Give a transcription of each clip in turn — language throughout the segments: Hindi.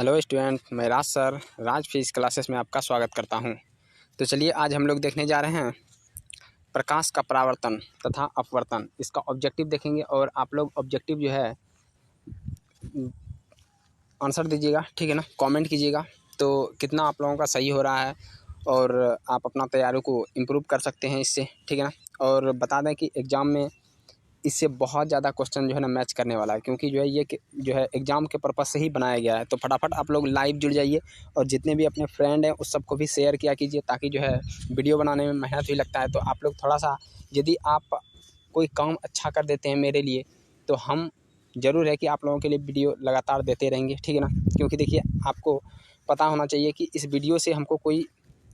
हेलो स्टूडेंट, मैं राज सर राज फिजिक्स क्लासेस में आपका स्वागत करता हूं। तो चलिए आज हम लोग देखने जा रहे हैं प्रकाश का परावर्तन तथा अपवर्तन। इसका ऑब्जेक्टिव देखेंगे और आप लोग ऑब्जेक्टिव जो है आंसर दीजिएगा, ठीक है ना। कमेंट कीजिएगा तो कितना आप लोगों का सही हो रहा है और आप अपना तैयारी को इम्प्रूव कर सकते हैं इससे, ठीक है ना। और बता दें कि एग्ज़ाम में इससे बहुत ज़्यादा क्वेश्चन जो है ना मैच करने वाला है, क्योंकि जो है ये जो है एग्ज़ाम के पर्पज़ से ही बनाया गया है। तो फटाफट आप लोग लाइव जुड़ जाइए और जितने भी अपने फ्रेंड हैं उस सबको भी शेयर किया कीजिए, ताकि जो है वीडियो बनाने में मेहनत भी लगता है। तो आप लोग थोड़ा सा, यदि आप कोई काम अच्छा कर देते हैं मेरे लिए, तो हम ज़रूर है कि आप लोगों के लिए वीडियो लगातार देते रहेंगे, ठीक है ना। क्योंकि देखिए, आपको पता होना चाहिए कि इस वीडियो से हमको कोई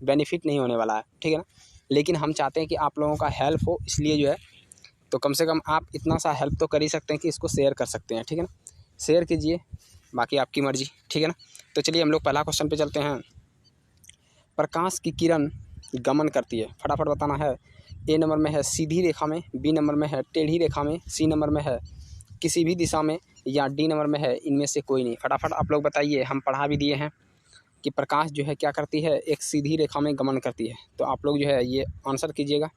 बेनिफिट नहीं होने वाला है, ठीक है ना। लेकिन हम चाहते हैं कि आप लोगों का हेल्प हो, इसलिए जो है तो कम से कम आप इतना सा हेल्प तो कर ही सकते हैं कि इसको शेयर कर सकते हैं, ठीक है ना। शेयर कीजिए, बाकी आपकी मर्जी, ठीक है ना। तो चलिए हम लोग पहला क्वेश्चन पे चलते हैं। प्रकाश की किरण गमन करती है, फटाफट बताना है। ए नंबर में है सीधी रेखा में, बी नंबर में है टेढ़ी रेखा में, सी नंबर में है किसी भी दिशा में, या डी नंबर में है इनमें से कोई नहीं। फटाफट आप लोग बताइए। हम पढ़ा भी दिए हैं कि प्रकाश जो है क्या करती है, एक सीधी रेखा में गमन करती है। तो आप लोग जो है ये आंसर कीजिएगा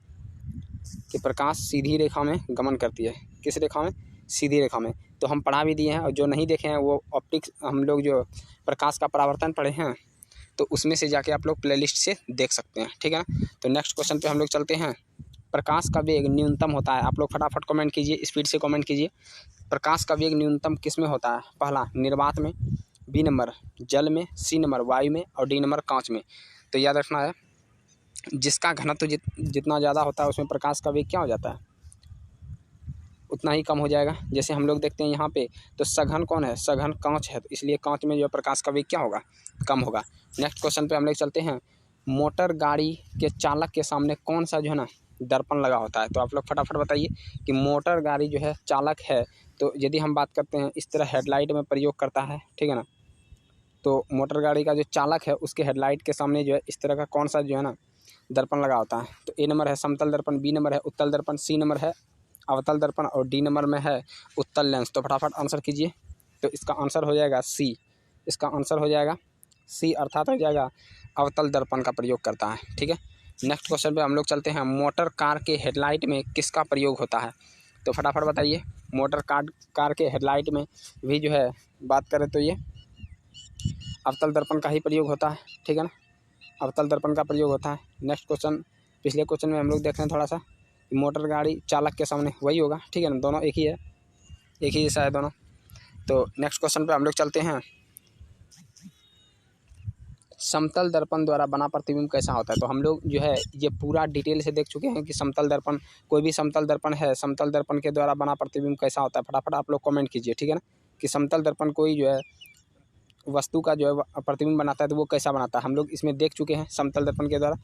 कि प्रकाश सीधी रेखा में गमन करती है। किस रेखा में? सीधी रेखा में। तो हम पढ़ा भी दिए हैं, और जो नहीं देखे हैं वो ऑप्टिक्स, हम लोग जो प्रकाश का परावर्तन पढ़े हैं तो उसमें से जाके आप लोग प्लेलिस्ट से देख सकते हैं, ठीक है ना। तो नेक्स्ट क्वेश्चन पे हम लोग चलते हैं। प्रकाश का वेग न्यूनतम होता है। आप लोग फटाफट कमेंट कीजिए, स्पीड से कमेंट कीजिए। प्रकाश का वेग न्यूनतम किस में होता है? पहला निर्वात में, बी नंबर जल में, सी नंबर वायु में और डी नंबर कांच में। तो याद रखना है, जिसका घनत्व जितना ज़्यादा होता है उसमें प्रकाश का वेग क्या हो जाता है, उतना ही कम हो जाएगा। जैसे हम लोग देखते हैं यहाँ पे, तो सघन कौन है? सघन कांच है, तो इसलिए कांच में जो प्रकाश का वेग क्या होगा? कम होगा। नेक्स्ट क्वेश्चन पे हम लोग चलते हैं। मोटर गाड़ी के चालक के सामने कौन सा जो है ना दर्पण लगा होता है? तो आप लोग फटाफट बताइए कि मोटर गाड़ी जो है चालक है, तो यदि हम बात करते हैं इस तरह हेडलाइट में प्रयोग करता है, ठीक है ना। तो मोटर गाड़ी का जो चालक है उसके हेडलाइट के सामने जो है इस तरह का कौन सा जो है ना दर्पण लगा होता है? तो ए नंबर है समतल दर्पण, बी नंबर है उत्तल दर्पण, सी नंबर है अवतल दर्पण और डी नंबर में है उत्तल लेंस। तो फटाफट आंसर कीजिए। तो इसका आंसर हो जाएगा सी। इसका आंसर हो जाएगा सी, अर्थात हो जाएगा अवतल दर्पण का प्रयोग करता है, ठीक है। नेक्स्ट क्वेश्चन पे हम लोग चलते हैं। मोटर कार के हेडलाइट में किसका प्रयोग होता है? तो फटाफट बताइए। मोटर कार के हेडलाइट में भी जो है बात करें तो ये अवतल दर्पण का ही प्रयोग होता है, ठीक है ना। अवतल दर्पण का प्रयोग होता है। नेक्स्ट क्वेश्चन, पिछले क्वेश्चन में हम लोग देख रहे हैं थोड़ा सा, मोटर गाड़ी चालक के सामने वही होगा, ठीक है ना। दोनों एक ही है, एक ही जैसा है दोनों। तो नेक्स्ट क्वेश्चन पे हम लोग चलते हैं। समतल दर्पण द्वारा बना प्रतिबिंब कैसा होता है? तो हम लोग जो है ये पूरा डिटेल से देख चुके हैं कि समतल दर्पण, कोई भी समतल दर्पण है, समतल दर्पण के द्वारा बना प्रतिबिंब कैसा होता है। फटाफट आप लोग कमेंट कीजिए, ठीक है ना, कि समतल दर्पण कोई जो है वस्तु का जो है प्रतिबिंब बनाता है तो वो कैसा बनाता है। हम लोग इसमें देख चुके हैं समतल दर्पण के द्वारा।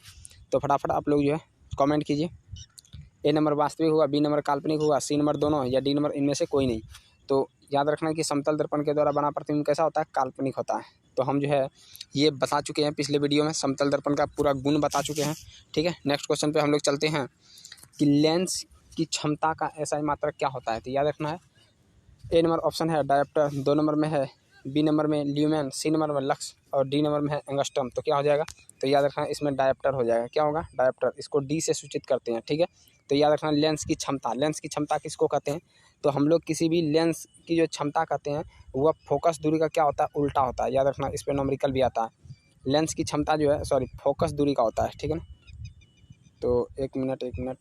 तो फटाफट आप लोग जो है कमेंट कीजिए। ए नंबर वास्तविक होगा, बी नंबर काल्पनिक होगा, सी नंबर दोनों, या डी नंबर इनमें से कोई नहीं। तो याद रखना कि समतल दर्पण के द्वारा बना प्रतिबिंब कैसा होता है? काल्पनिक होता है। तो हम जो है ये बता चुके हैं पिछले वीडियो में, समतल दर्पण का पूरा गुण बता चुके हैं, ठीक है। नेक्स्ट क्वेश्चन पे हम लोग चलते हैं कि लेंस की क्षमता का ऐसा मात्रक क्या होता है? तो याद रखना है, ए नंबर ऑप्शन है डायोप्टर, दो नंबर में है, बी नंबर में ल्यूमेन, सी नंबर में लक्स और डी नंबर में है एंगस्ट्रम। तो क्या हो जाएगा? तो याद रखना इसमें डायोप्टर हो जाएगा। क्या होगा? डायोप्टर। इसको डी से सूचित करते हैं, ठीक है। तो याद रखना लेंस की क्षमता, लेंस की क्षमता किसको कहते हैं? तो हम लोग किसी भी लेंस की जो क्षमता कहते हैं वह फोकस दूरी का क्या होता है? उल्टा होता है। याद रखना, इस पर न्यूमेरिकल भी आता है। लेंस की क्षमता जो है, सॉरी, फोकस दूरी का होता है, ठीक है ना। तो एक मिनट,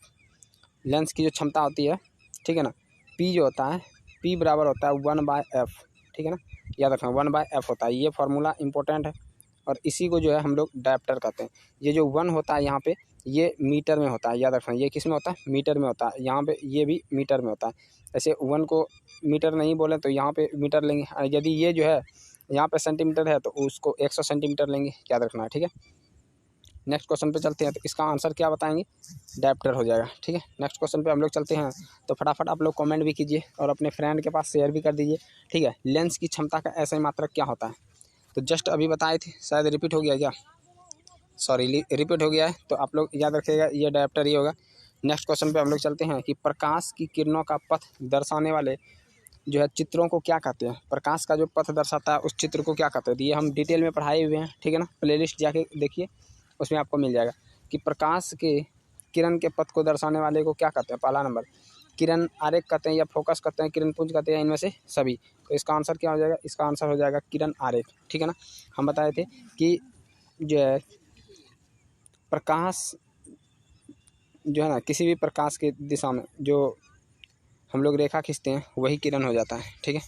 लेंस की जो क्षमता होती है, ठीक है ना, पी जो होता है, पी बराबर होता है 1/f, ठीक है ना। याद रखना 1/f होता है। ये फार्मूला इंपॉर्टेंट है और इसी को जो है हम लोग डायोप्टर कहते हैं। ये जो 1 होता है यहाँ पे, ये मीटर में होता है। याद रखना ये किस में होता है? मीटर में होता है। यहाँ पे ये भी मीटर में होता है। ऐसे 1 को मीटर नहीं बोले तो यहाँ पे मीटर लेंगे। यदि ये जो है यहाँ पे सेंटीमीटर है तो उसको 100 सेंटीमीटर लेंगे। याद रखना है, ठीक है। नेक्स्ट क्वेश्चन पे चलते हैं। तो इसका आंसर क्या बताएंगे? डायोप्टर हो जाएगा, ठीक है। नेक्स्ट क्वेश्चन पे हम लोग चलते हैं। तो फटाफट आप लोग कमेंट भी कीजिए और अपने फ्रेंड के पास शेयर भी कर दीजिए, ठीक है। लेंस की क्षमता का ऐसा ही मात्रक क्या होता है? तो जस्ट अभी बताए थे, शायद रिपीट हो गया क्या? सॉरी, रिपीट हो गया है, तो आप लोग याद रखिएगा ये डायोप्टर ही होगा। नेक्स्ट क्वेश्चन पे हम लोग चलते हैं कि प्रकाश की किरणों का पथ दर्शाने वाले जो है चित्रों को क्या कहते हैं, प्रकाश का जो पथ दर्शाता है उस चित्र को क्या कहते हैं। तो ये हम डिटेल में पढ़ाए हुए हैं, ठीक है ना। प्लेलिस्ट जाके देखिए, उसमें आपको मिल जाएगा कि प्रकाश के किरण के पथ को दर्शाने वाले को क्या कहते हैं। पहला नंबर किरण आरेख कहते हैं या फोकस कहते हैं, किरण पुंज कहते हैं, इनमें से सभी। तो इसका आंसर क्या हो जाएगा, इसका आंसर हो जाएगा किरण आरेख, ठीक है ना। हम बताए थे कि जो है प्रकाश जो है ना, किसी भी प्रकाश के दिशा में जो हम लोग रेखा खींचते हैं वही किरण हो जाता है, ठीक है।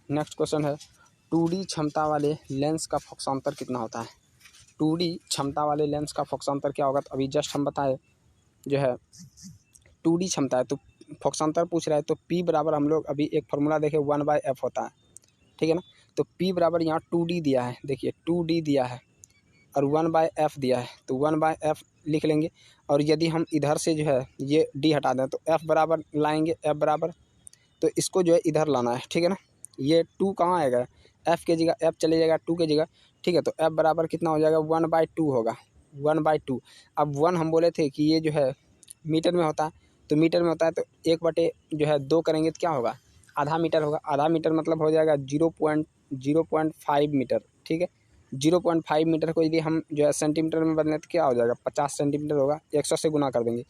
नेक्स्ट क्वेश्चन है 2D क्षमता वाले लेंस का फोकसांतर कितना होता है। 2D क्षमता वाले लेंस का फोकसांतर क्या होगा। तो अभी जस्ट हम बताए जो है 2D क्षमता है तो फोकसांतर पूछ रहा है, तो P बराबर हम लोग अभी एक फार्मूला देखे 1/f होता है, ठीक है ना। तो P बराबर यहाँ 2D दिया है, देखिए 2D दिया है और 1/f दिया है, तो 1/f लिख लेंगे। और यदि हम इधर से जो है ये D हटा दें तो f बराबर लाएंगे, f बराबर, तो इसको जो है इधर लाना है, ठीक है ना। ये 2 कहाँ आएगा, f के जगह f चले जाएगा 2 के जगह, ठीक है। तो f बराबर कितना हो जाएगा 1/2 होगा, 1/2। अब 1 हम बोले थे कि ये जो है मीटर में होता है, तो मीटर में होता है तो 1/2 करेंगे तो क्या होगा, आधा मीटर होगा। आधा मीटर मतलब हो जाएगा 0.5 मीटर, ठीक है। 0.5 मीटर को यदि हम जो है सेंटीमीटर में बदलें तो क्या हो जाएगा 50 सेंटीमीटर होगा, 100 से गुना कर देंगे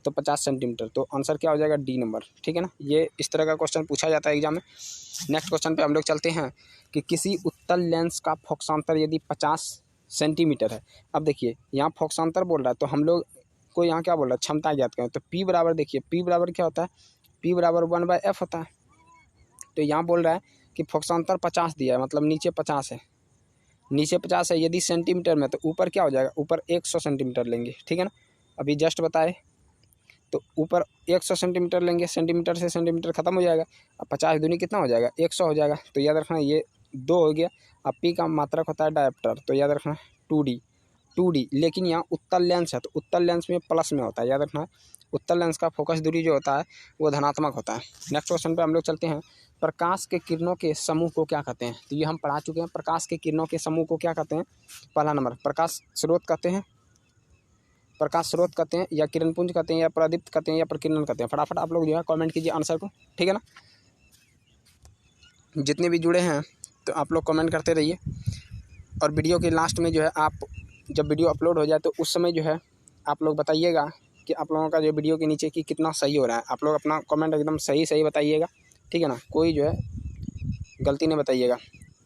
तो 50 सेंटीमीटर। तो आंसर क्या हो जाएगा डी नंबर, ठीक है ना। ये इस तरह का क्वेश्चन पूछा जाता है एग्जाम में। नेक्स्ट क्वेश्चन पे हम लोग चलते हैं कि किसी उत्तल लेंस का फोकसांतर यदि 50 सेंटीमीटर है। अब देखिए यहाँ फोकसांतर बोल रहा है तो हम लोग को यहाँ क्या बोल रहा है, क्षमता ज्ञात करें। तो P बराबर देखिए P बराबर क्या होता है, P बराबर 1/f होता है। तो यहाँ बोल रहा है कि फोकसांतर 50 दिया है, मतलब नीचे 50 है, नीचे 50 है। यदि सेंटीमीटर में तो ऊपर क्या हो जाएगा, ऊपर 100 सेंटीमीटर लेंगे, ठीक है ना। अभी जस्ट बताए तो ऊपर 100 सेंटीमीटर लेंगे, सेंटीमीटर से सेंटीमीटर खत्म हो जाएगा। अब 50 दूनी कितना हो जाएगा 100 हो जाएगा। तो याद रखना ये 2 हो गया। अब P का मात्रक होता है डायप्टर, तो याद रखना 2D। लेकिन यहाँ उत्तल लेंस है तो उत्तल लेंस में प्लस में होता है, याद रखना। उत्तल लेंस का फोकस दूरी जो होता है वो धनात्मक होता है। नेक्स्ट क्वेश्चन पे हम लोग चलते हैं, प्रकाश के किरणों के समूह को क्या कहते हैं। तो ये हम पढ़ा चुके हैं, प्रकाश के किरणों के समूह को क्या कहते हैं। पहला नंबर प्रकाश स्रोत कहते हैं, प्रकाश स्रोत कहते हैं या किरण पुंज कहते हैं या प्रदीप्त कहते हैं या प्रकीर्णन कहते हैं। फटाफट आप लोग जो है कमेंट कीजिए आंसर को, ठीक है ना। जितने भी जुड़े हैं तो आप लोग कमेंट करते रहिए। और वीडियो के लास्ट में जो है आप जब वीडियो अपलोड हो जाए तो उस समय जो है आप लोग बताइएगा कि आप लोगों का जो वीडियो के नीचे कि कितना सही हो रहा है। आप लोग अपना कमेंट एकदम सही बताइएगा, ठीक है ना, कोई जो है गलती नहीं बताइएगा।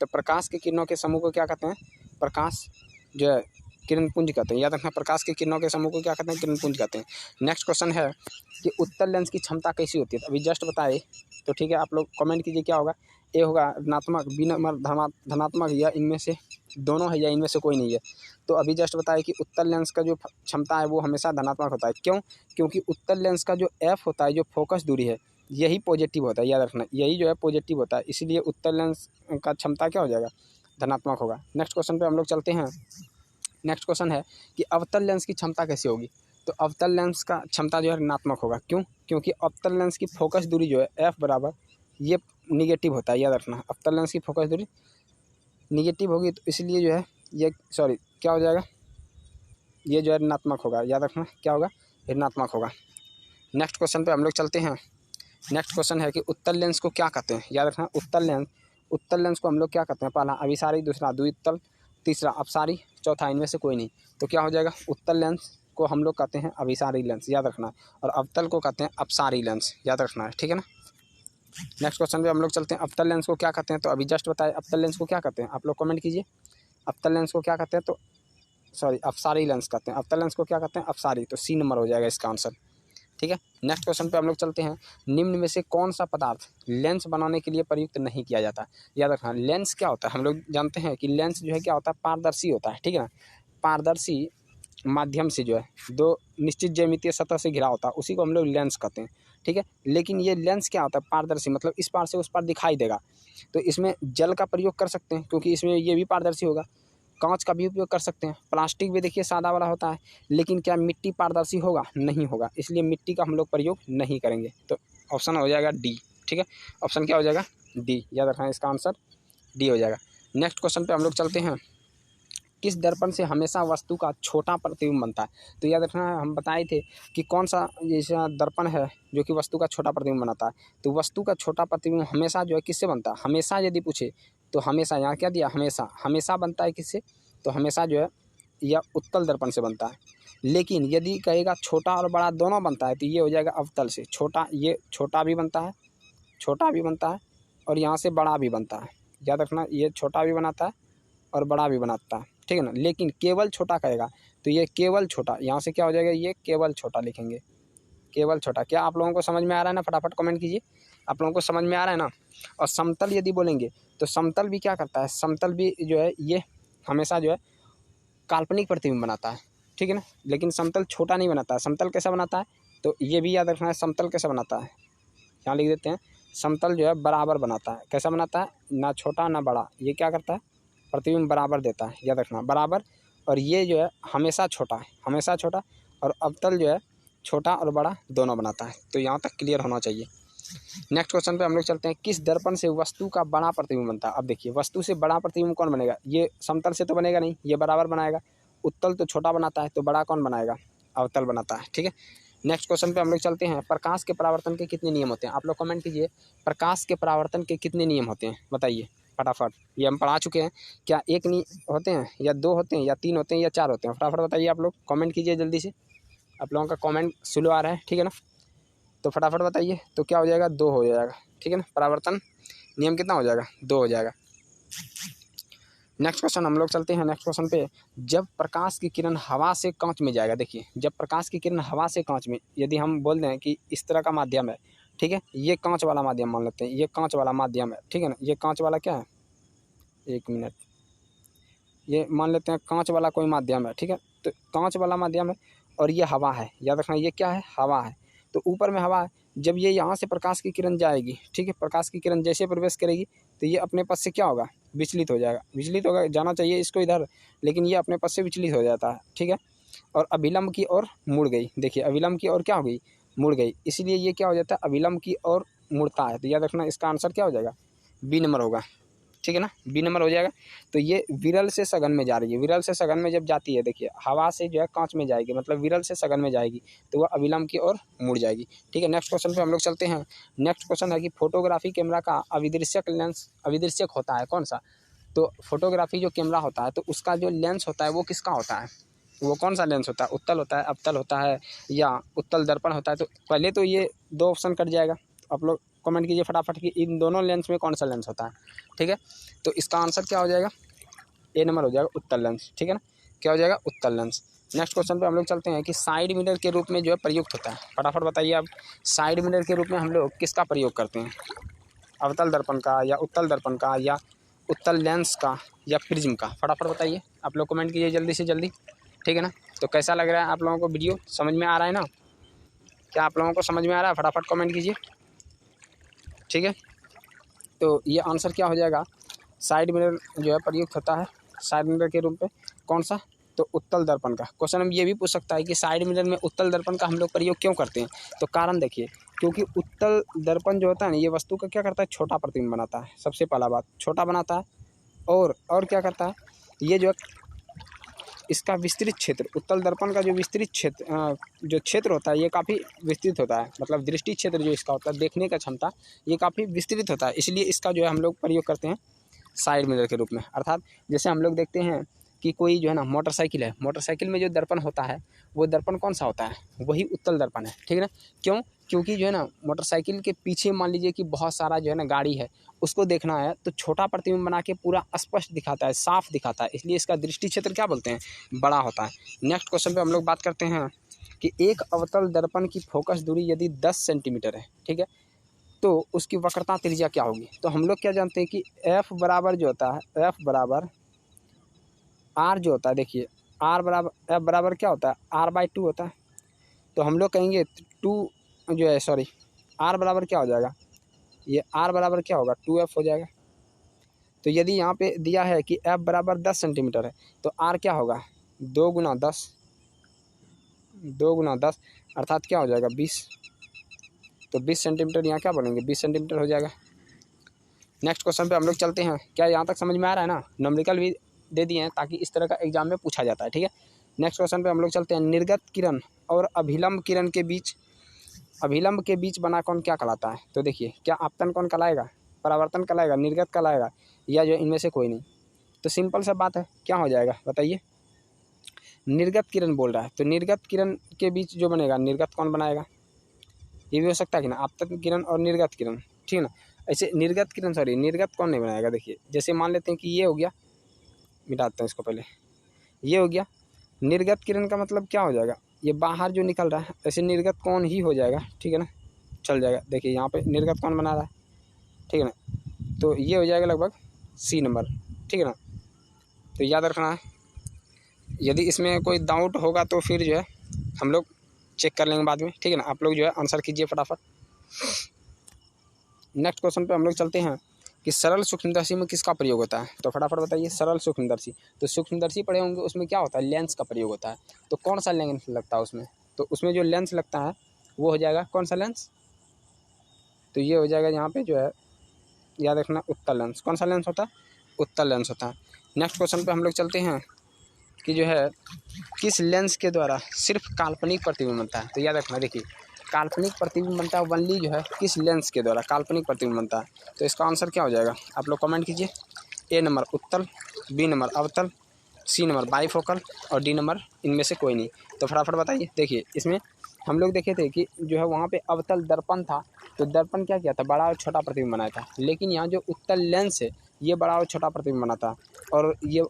तो प्रकाश के किरणों के समूह को क्या कहते हैं, प्रकाश जो है किरण पुंज कहते हैं। याद रखना प्रकाश के किरणों के समूह को क्या कहते हैं, किरण पुंज कहते हैं। नेक्स्ट क्वेश्चन है कि उत्तल लेंस की क्षमता कैसी होती है। तो अभी जस्ट बताए तो ठीक है, आप लोग कमेंट कीजिए क्या होगा। ए होगा ऋणात्मक, बी नंबर धनात्मक, या इनमें से दोनों है या इनमें से कोई नहीं है। तो अभी जस्ट बताया कि उत्तल लेंस का जो क्षमता है वो हमेशा धनात्मक होता है। क्यों, क्योंकि उत्तल लेंस का जो एफ होता है, जो फोकस दूरी है, यही पॉजिटिव होता है। याद रखना यही जो है पॉजिटिव होता है, इसीलिए उत्तल लेंस का क्षमता क्या हो जाएगा, धनात्मक होगा। नेक्स्ट क्वेश्चन पे हम लोग चलते हैं। नेक्स्ट क्वेश्चन है कि अवतल लेंस की क्षमता कैसी होगी। तो अवतल लेंस का क्षमता जो है ऋणात्मक होगा। क्यों, क्योंकि अवतल लेंस की फोकस दूरी जो है एफ बराबर ये निगेटिव होता है। याद रखना अवतल लेंस की फोकस दूरी निगेटिव होगी, तो इसलिए जो है ये क्या हो जाएगा, ये जो है ऋणात्मक होगा। याद रखना क्या होगा, ऋणात्मक होगा। नेक्स्ट क्वेश्चन पे हम लोग चलते हैं। नेक्स्ट क्वेश्चन है कि उत्तल लेंस को क्या कहते हैं। याद रखना उत्तल लेंस को हम लोग क्या कहते हैं। पहला अभिसारी, दूसरा द्वितल, तीसरा अपसारी, चौथा इनमें से कोई नहीं। तो क्या हो जाएगा, उत्तल लेंस को हम लोग कहते हैं अभिसारी लेंस, याद रखना, और अवतल को कहते हैं अपसारी लेंस, याद रखना है, ठीक है ना। नेक्स्ट क्वेश्चन पे हम लोग चलते हैं, अवतल लेंस को क्या कहते हैं। तो अभी जस्ट बताए अवतल लेंस को क्या कहते हैं, आप लोग कमेंट कीजिए। अवतल लेंस को क्या कहते हैं, तो अपसारी लेंस कहते हैं। अवतल लेंस को क्या कहते हैं, अपसारी। तो सी नंबर हो जाएगा इसका आंसर, ठीक है। नेक्स्ट क्वेश्चन पे हम लोग चलते हैं, निम्न में से कौन सा पदार्थ लेंस बनाने के लिए प्रयुक्त नहीं किया जाता। याद रखना लेंस क्या होता है, हम लोग जानते हैं कि लेंस जो है क्या होता है, पारदर्शी होता है, ठीक है ना। पारदर्शी माध्यम से जो है दो निश्चित ज्यामितीय सतह से घिरा होता है, उसी को हम लोग लेंस कहते हैं, ठीक है। लेकिन ये लेंस क्या होता है, पारदर्शी, मतलब इस पार से उस पार दिखाई देगा। तो इसमें जल का प्रयोग कर सकते हैं क्योंकि इसमें ये भी पारदर्शी होगा। कांच का भी उपयोग कर सकते हैं। प्लास्टिक भी देखिए सादा वाला होता है, लेकिन क्या मिट्टी पारदर्शी होगा, नहीं होगा, इसलिए मिट्टी का हम लोग प्रयोग नहीं करेंगे। तो ऑप्शन हो जाएगा डी, ठीक है। ऑप्शन क्या हो जाएगा, डी। याद रखना इसका आंसर डी हो जाएगा। नेक्स्ट क्वेश्चन पे हम लोग चलते हैं। किस दर्पण से हमेशा वस्तु का छोटा प्रतिबिंब बनता है। तो याद रखना, हम बताए थे कि कौन सा जैसा दर्पण है जो कि वस्तु का छोटा प्रतिबिंब बनाता है। तो वस्तु का छोटा प्रतिबिंब हमेशा जो है किससे बनता है, हमेशा यदि पूछे तो हमेशा, यहाँ क्या दिया, हमेशा, हमेशा बनता है किससे, तो हमेशा जो है यह उत्तल दर्पण से बनता है। लेकिन यदि कहेगा छोटा और बड़ा दोनों बनता है तो ये हो जाएगा अवतल से। छोटा, ये छोटा भी बनता है, छोटा भी बनता है और यहाँ से बड़ा भी बनता है। याद रखना, ये छोटा भी बनाता है और बड़ा भी बनाता है, ठीक है ना। लेकिन केवल छोटा कहेगा तो ये केवल छोटा, यहाँ से क्या हो जाएगा, ये केवल छोटा लिखेंगे, केवल छोटा। क्या आप लोगों को समझ में आ रहा है ना, फटाफट कमेंट कीजिए, आप लोगों को समझ में आ रहा है ना। और समतल यदि बोलेंगे तो समतल भी क्या करता है, समतल भी जो है ये हमेशा जो है काल्पनिक प्रतिबिंब बनाता है, ठीक है ना। लेकिन समतल छोटा नहीं बनाता है। समतल कैसा बनाता है, तो ये भी याद रखना है, समतल कैसा बनाता है, यहाँ लिख देते हैं। समतल जो है बराबर बनाता है। कैसा बनाता है, ना छोटा ना बड़ा, ये क्या करता है, प्रतिबिंब बराबर देता है, याद रखना, बराबर। और ये जो है हमेशा छोटा है, हमेशा छोटा। और अवतल जो है छोटा और बड़ा दोनों बनाता है। तो यहाँ तक क्लियर होना चाहिए। नेक्स्ट क्वेश्चन पे हम लोग चलते हैं, किस दर्पण से वस्तु का बड़ा प्रतिबिंब बनता है। अब देखिए, वस्तु से बड़ा प्रतिबिंब कौन बनेगा, ये समतल से तो बनेगा नहीं, ये बराबर बनाएगा। उत्तल तो छोटा बनाता है, तो बड़ा कौन बनाएगा, अवतल बनाता है, ठीक है। नेक्स्ट क्वेश्चन पे हम लोग चलते हैं, प्रकाश के परावर्तन के कितने नियम होते हैं। आप लोग कमेंट कीजिए, प्रकाश के परावर्तन के कितने नियम होते हैं, बताइए फटाफट। ये हम पढ़ा चुके हैं, क्या एक होते हैं या दो होते हैं या तीन होते हैं या चार होते हैं, फटाफट बताइए। आप लोग कमेंट कीजिए जल्दी से, आप लोगों का कमेंट स्लो आ रहा है, ठीक है ना। तो फटाफट बताइए, तो क्या हो जाएगा, दो हो जाएगा, ठीक है ना। परावर्तन नियम कितना हो जाएगा, दो हो जाएगा। नेक्स्ट क्वेश्चन हम लोग चलते हैं नेक्स्ट क्वेश्चन पे, जब प्रकाश की किरण हवा से कांच में जाएगा। देखिए, जब प्रकाश की किरण हवा से कांच में, यदि हम बोल दें कि इस तरह का माध्यम है, ठीक है, ये कांच वाला माध्यम मान लेते हैं, ये कांच वाला माध्यम है, ठीक है ना। ये कांच वाला क्या है, एक मिनट, ये मान लेते हैं कांच वाला कोई माध्यम है, ठीक है। तो कांच वाला माध्यम है और ये हवा है, याद रखना, ये क्या है, हवा है। तो ऊपर में हवा है, जब ये यहाँ से प्रकाश की किरण जाएगी, ठीक है, प्रकाश की किरण जैसे प्रवेश करेगी तो ये अपने पथ से क्या होगा, विचलित हो जाएगा। विचलित होगा, जाना चाहिए इसको इधर, लेकिन ये अपने पथ से विचलित हो जाता है, ठीक है। और अभिलंब की ओर मुड़ गई। देखिए, अभिलंब की ओर क्या हो गई, मुड़ गई, इसलिए ये क्या हो जाता है, अभिलंब की ओर मुड़ता है। तो याद रखना, इसका आंसर क्या हो जाएगा, बी नंबर होगा, ठीक है ना, बी नंबर हो जाएगा। तो ये विरल से सघन में जा रही है। विरल से सघन में जब जाती है, देखिए, हवा से जो है कांच में जाएगी, मतलब विरल से सघन में जाएगी, तो वह अविलंब की ओर मुड़ जाएगी, ठीक है। नेक्स्ट क्वेश्चन पे हम लोग चलते हैं। नेक्स्ट क्वेश्चन है कि फोटोग्राफी कैमरा का अविदृश्यक लेंस, अविदृश्यक होता है कौन सा। तो फोटोग्राफी जो कैमरा होता है, तो उसका जो लेंस होता है वो किसका होता है, वो कौन सा लेंस होता है, उत्तल होता है, अवतल होता है, या उत्तल दर्पण होता है। तो पहले तो ये दो ऑप्शन कट जाएगा। आप लोग कमेंट कीजिए फटाफट कि इन दोनों लेंस में कौन सा लेंस होता है, ठीक है। तो इसका आंसर क्या हो जाएगा, ए नंबर हो जाएगा, उत्तल लेंस, ठीक है ना। क्या हो जाएगा, उत्तल लेंस। नेक्स्ट क्वेश्चन पे हम लोग चलते हैं कि साइड मिरर के रूप में जो है प्रयुक्त होता है। फटाफट बताइए आप, साइड मिरर के रूप में हम लोग किसका प्रयोग करते हैं, अवतल दर्पण का या उत्तल दर्पण का या उत्तल लेंस का या प्रिज्म का, फटाफट बताइए। आप लोग कमेंट कीजिए जल्दी से जल्दी, ठीक है ना। तो कैसा लग रहा है आप लोगों को, वीडियो समझ में आ रहा है ना, क्या आप लोगों को समझ में आ रहा है, फटाफट कमेंट कीजिए, ठीक है। तो ये आंसर क्या हो जाएगा, साइड मिरर जो है प्रयुक्त होता है साइड मिरर के रूप में कौन सा, तो उत्तल दर्पण का। क्वेश्चन हम ये भी पूछ सकता है कि साइड मिरर में उत्तल दर्पण का हम लोग प्रयोग क्यों करते हैं। तो कारण देखिए, क्योंकि उत्तल दर्पण जो होता है ना, ये वस्तु का क्या करता है, छोटा प्रतिबिंब बनाता है। सबसे पहला बात, छोटा बनाता है। और क्या करता है, ये जो इसका विस्तृत क्षेत्र, उत्तल दर्पण का जो विस्तृत क्षेत्र, जो क्षेत्र होता है, ये काफ़ी विस्तृत होता है। मतलब दृष्टि क्षेत्र जो इसका होता है, देखने का क्षमता, ये काफ़ी विस्तृत होता है। इसलिए इसका जो है हम लोग प्रयोग करते हैं साइड मिरर के रूप में। अर्थात जैसे हम लोग देखते हैं कि कोई जो है ना मोटरसाइकिल है, मोटरसाइकिल में जो दर्पण होता है, वो दर्पण कौन सा होता है, वही उत्तल दर्पण है, ठीक है ना। क्यों, क्योंकि जो है ना मोटरसाइकिल के पीछे मान लीजिए कि बहुत सारा जो है ना गाड़ी है, उसको देखना है तो छोटा प्रतिबिंब बना के पूरा स्पष्ट दिखाता है, साफ दिखाता है, इसलिए इसका दृष्टि क्षेत्र क्या बोलते हैं, बड़ा होता है। नेक्स्ट क्वेश्चन पे हम लोग बात करते हैं कि एक अवतल दर्पण की फोकस दूरी यदि 10 सेंटीमीटर है, ठीक है, तो उसकी वक्रता त्रिज्या क्या होगी। तो हम लोग क्या जानते हैं कि एफ बराबर जो होता है, एफ बराबर आर जो होता है, देखिए आर बराबर एफ बराबर क्या होता है, R/2 होता है। तो हम लोग कहेंगे 2 जो है, सॉरी, आर बराबर क्या हो जाएगा, ये आर बराबर क्या होगा, 2F हो जाएगा। तो यदि यहाँ पे दिया है कि एफ बराबर 10 सेंटीमीटर है, तो आर क्या होगा, 2 गुना 10, 2 गुना 10 अर्थात क्या हो जाएगा, 20। तो 20 सेंटीमीटर यहाँ क्या बोलेंगे, 20 सेंटीमीटर हो जाएगा। नेक्स्ट क्वेश्चन पे हम लोग चलते हैं। क्या यहाँ तक समझ में आ रहा है ना, न्यूमेरिकल भी दे दिए हैं ताकि इस तरह का एग्जाम में पूछा जाता है, ठीक है। नेक्स्ट क्वेश्चन पे हम लोग चलते हैं। निर्गत किरण और अभिलंब किरण के बीच बना कौन क्या कहलाता है? तो देखिए, क्या आपतन कौन कहलाएगा, परावर्तन कहलाएगा, निर्गत कहलाएगा, या जो इनमें से कोई नहीं? तो सिंपल सा बात है, क्या हो जाएगा बताइए? निर्गत किरण बोल रहा है, तो निर्गत किरण के बीच जो बनेगा, निर्गत कौन बनाएगा? ये भी हो सकता है कि ना, आपतन किरण और निर्गत किरण, ठीक है ना। ऐसे निर्गत कौन नहीं बनाएगा? देखिए, जैसे मान लेते हैं कि ये हो गया, मिटाते हैं इसको पहले, ये हो गया। निर्गत किरण का मतलब क्या हो जाएगा? ये बाहर जो निकल रहा है, ऐसे निर्गत कौन ही हो जाएगा, ठीक है ना, चल जाएगा। देखिए यहाँ पे निर्गत कौन बना रहा है, ठीक है ना, तो ये हो जाएगा लगभग सी नंबर, ठीक है ना। तो याद रखना है, यदि इसमें कोई डाउट होगा तो फिर जो है हम लोग चेक कर लेंगे बाद में, ठीक है ना। आप लोग जो है आंसर कीजिए फटाफट। नेक्स्ट क्वेश्चन पे हम लोग चलते हैं कि सरल सूक्ष्मदर्शी में किसका प्रयोग होता है? तो फटाफट बताइए। सरल सूक्ष्मदर्शी, तो सूक्ष्मदर्शी पढ़े होंगे, उसमें क्या होता है? लेंस का प्रयोग होता है। तो कौन सा लेंस लगता है उसमें? तो उसमें जो लेंस लगता है वो हो जाएगा कौन सा लेंस? तो ये हो जाएगा यहाँ पे जो है, याद रखना, उत्तल लेंस। कौन सा लेंस होता है? उत्तल लेंस होता है। नेक्स्ट क्वेश्चन पे हम लोग चलते हैं कि जो है किस लेंस के द्वारा सिर्फ काल्पनिक प्रतिबिंब बनता है? तो याद रखना, देखिए, काल्पनिक प्रतिबिंब बनता है वनली जो है किस लेंस के द्वारा काल्पनिक प्रतिबिंब बनता है? तो इसका आंसर क्या हो जाएगा? आप लोग कमेंट कीजिए। ए नंबर उत्तल, बी नंबर अवतल, सी नंबर बाईफोकल, और डी नंबर इनमें से कोई नहीं। तो फटाफट बताइए। देखिए, इसमें हम लोग देखे थे कि जो है वहाँ पे अवतल दर्पण था, तो दर्पण क्या किया था? बड़ा और छोटा प्रतिबिंब बनाया था। लेकिन यहाँ जो उत्तल लेंस है, ये बड़ा और छोटा प्रतिबिंब बनाता है, और ये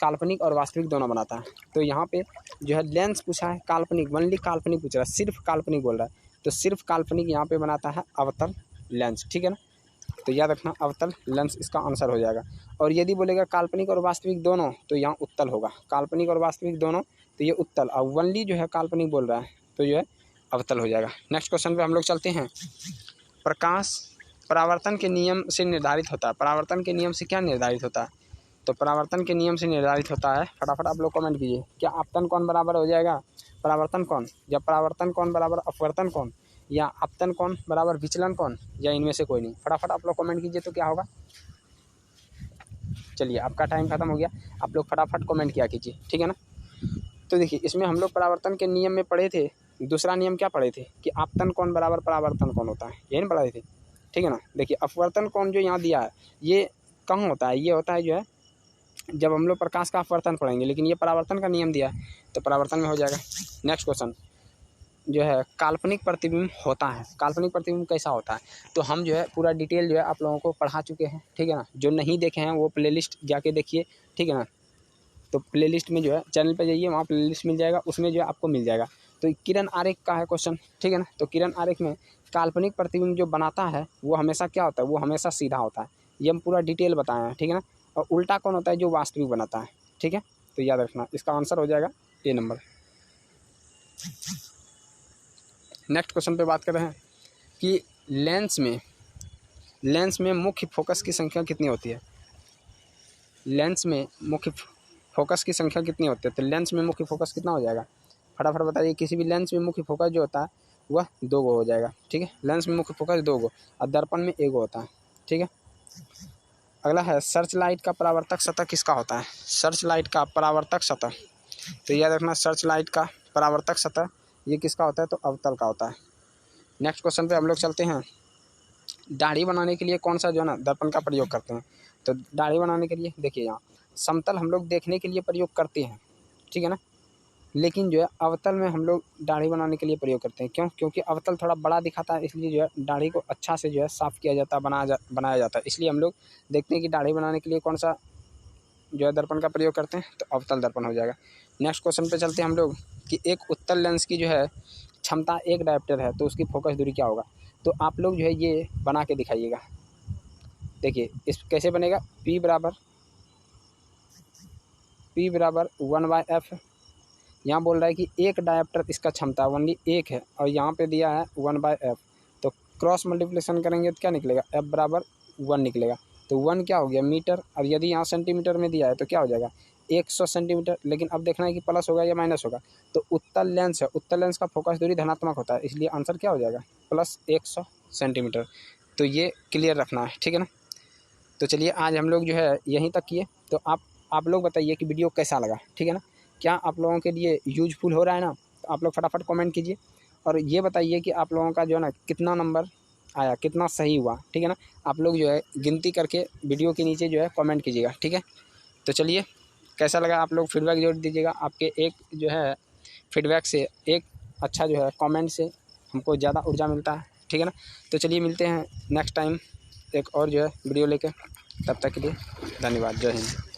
काल्पनिक और वास्तविक दोनों बनाता है। तो यहाँ पे जो है लेंस पूछा है काल्पनिक, वनली काल्पनिक पूछ रहा है, सिर्फ काल्पनिक बोल रहा है, तो सिर्फ काल्पनिक यहाँ पे बनाता है अवतल लेंस, ठीक है ना। तो याद रखना, अवतल लेंस इसका आंसर हो जाएगा। और यदि बोलेगा काल्पनिक और वास्तविक दोनों, तो यहाँ उत्तल होगा। काल्पनिक और वास्तविक दोनों, तो ये उत्तल। और वनली जो है काल्पनिक बोल रहा है, तो जो है अवतल हो जाएगा। नेक्स्ट क्वेश्चन पे हम लोग चलते हैं। प्रकाश परावर्तन के नियम से निर्धारित होता है। परावर्तन के नियम से क्या निर्धारित होता है? तो परावर्तन के नियम से निर्धारित होता है, फटाफट आप लोग कमेंट कीजिए। क्या आपतन कौन बराबर हो जाएगा परावर्तन कौन, या परावर्तन कौन बराबर अपवर्तन कौन, या आपतन कौन बराबर विचलन कौन, या इनमें से कोई नहीं? फटाफट आप लोग कमेंट कीजिए, तो क्या होगा? चलिए, आपका टाइम खत्म हो गया, आप लोग फटाफट कमेंट किया कीजिए, ठीक है ना। तो देखिए, इसमें हम लोग परावर्तन के नियम में पढ़े थे, दूसरा नियम क्या पढ़े थे कि आपतन कौन बराबर परावर्तन कौन होता है, यही पढ़े थे, ठीक है ना। देखिए, अपवर्तन कौन जो यहाँ दिया है, ये कहाँ होता है? ये होता है जो है जब हम लोग प्रकाश का अपवर्तन पढ़ेंगे, लेकिन ये परावर्तन का नियम दिया है, तो परावर्तन में हो जाएगा। नेक्स्ट क्वेश्चन जो है काल्पनिक प्रतिबिंब होता है। काल्पनिक प्रतिबिंब कैसा होता है? तो हम जो है पूरा डिटेल जो है आप लोगों को पढ़ा चुके हैं, ठीक है ना। जो नहीं देखे हैं वो प्लेलिस्ट जाके देखिए, ठीक है ना। तो प्लेलिस्ट में जो है चैनल पे जाइए, वहाँ प्लेलिस्ट मिल जाएगा, उसमें जो है आपको मिल जाएगा। तो किरण आरेख का है क्वेश्चन, ठीक है ना। तो किरण आरेख में काल्पनिक प्रतिबिंब जो बनाता है वो हमेशा क्या होता है? वो हमेशा सीधा होता है। ये हम पूरा डिटेल बताए हैं, ठीक है ना। और उल्टा कौन होता है? जो वास्तविक बनाता है, ठीक है। तो याद रखना, इसका आंसर हो जाएगा ए नंबर। नेक्स्ट क्वेश्चन पे बात कर रहे हैं कि लेंस में मुख्य फोकस की संख्या कितनी होती है? लेंस में मुख्य फोकस की संख्या कितनी होती है? तो लेंस में मुख्य फोकस कितना हो जाएगा? फटाफट बताइए। किसी भी लेंस में मुख्य फोकस जो होता है वह 2 गो हो जाएगा, ठीक है। लेंस में मुख्य फोकस 2 गो, और दर्पण में 1 गो होता है, ठीक है। अगला है सर्च लाइट का परावर्तक सतह किसका होता है? सर्च लाइट का परावर्तक सतह, तो याद रखना, सर्च लाइट का परावर्तक सतह ये किसका होता है? तो अवतल का होता है। नेक्स्ट क्वेश्चन पे हम लोग चलते हैं। दाढ़ी बनाने के लिए कौन सा जो है ना दर्पण का प्रयोग करते हैं? तो दाढ़ी बनाने के लिए देखिए, यहाँ समतल हम लोग देखने के लिए प्रयोग करते हैं, ठीक है ना। लेकिन जो है अवतल में हम लोग दाढ़ी बनाने के लिए प्रयोग करते हैं। क्यों? क्योंकि अवतल थोड़ा बड़ा दिखाता है, इसलिए जो है दाढ़ी को अच्छा से जो है साफ़ किया जाता है, बनाया जाता है। इसलिए हम लोग देखते हैं कि दाढ़ी बनाने के लिए कौन सा जो है दर्पण का प्रयोग करते हैं, तो अवतल दर्पण हो जाएगा। नेक्स्ट क्वेश्चन पे चलते हैं हम लोग कि एक उत्तल लेंस की जो है क्षमता 1 डायोप्टर है, तो उसकी फोकस दूरी क्या होगा? तो आप लोग जो है ये बना के दिखाइएगा। देखिए, इस कैसे बनेगा? P बराबर 1/f। यहाँ बोल रहा है कि 1 डायोप्टर इसका क्षमता ओनली 1 है, और यहाँ पे दिया है 1/f। तो क्रॉस मल्टीप्लिकेशन करेंगे तो क्या निकलेगा? f बराबर 1 निकलेगा। तो 1 क्या हो गया? मीटर। और यदि यहाँ सेंटीमीटर में दिया है तो क्या हो जाएगा? 100 सेंटीमीटर। लेकिन अब देखना है कि प्लस होगा या माइनस होगा। तो उत्तल लेंस है, उत्तल लेंस का फोकस दूरी धनात्मक होता है, इसलिए आंसर क्या हो जाएगा? Plus 100 centimetre. तो ये क्लियर रखना है, ठीक है ना। तो चलिए, आज हम लोग जो है यहीं तक किए। तो आप आप लोग बताइए कि वीडियो कैसा लगा, ठीक है ना। क्या आप लोगों के लिए यूजफुल हो रहा है ना, तो आप लोग फटाफट कमेंट कीजिए और ये बताइए कि आप लोगों का जो है ना कितना नंबर आया, कितना सही हुआ, ठीक है ना। आप लोग जो है गिनती करके वीडियो के नीचे जो है कमेंट कीजिएगा, ठीक है। तो चलिए, कैसा लगा आप लोग फीडबैक जरूर दीजिएगा। आपके एक जो है फीडबैक से, एक अच्छा जो है कमेंट से हमको ज़्यादा ऊर्जा मिलता है, ठीक है ना। तो चलिए मिलते हैं नेक्स्ट टाइम एक और जो है वीडियो लेके, तब तक के लिए धन्यवाद, जय हिंद।